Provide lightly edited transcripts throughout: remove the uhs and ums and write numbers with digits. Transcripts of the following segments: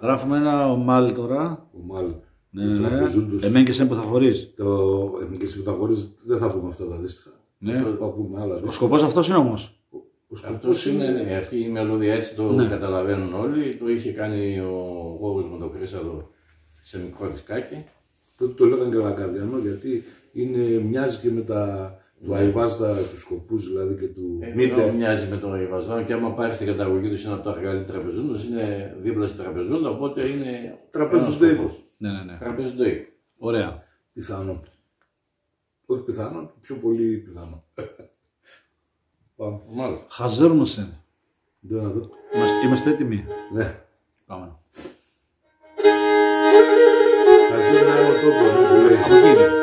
Γράφουμε ένα ομάλ τώρα. Ομάλ. Ναι. Εμέν και σεν που θα χωρίζει. Εμέν και σεν που θα χωρίζει δεν θα πούμε αυτά τα αντίστοιχα. Ναι. Πούμε άλλα. Ο σκοπός αυτός είναι όμως. Αυτός είναι, αυτή η μελωδία, έτσι το καταλαβαίνουν όλοι. Το είχε κάνει ο Γόγος με τον Χρύσαδο σε μικρό δισκάκι. Τότε το λέγανε Καλακαδιανό γιατί μοιάζει και με του Αϊβάζδα, του σκοπούς δηλαδή και του Μήτε. Μοιάζει με τον Αϊβάζδα και άμα πάρει την καταγωγή του είναι από τα εργαλεία τραπεζούντος, είναι δίπλα στη τραπεζούντα, οπότε είναι τραπεζουντέικος. Ναι. Τραπεζουντέικο. Ωραία. Πιθανόν. Όχι πιθανόν, πιο πολύ πιθανό. Πάμε. Μάλιστα. Χαζέρμοσεν. Δεν να δω. Είμαστε έτοιμοι. Ναι. Πάμε. Χαζέρμα είναι ο τόπος που λέει. Από εκεί.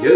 Και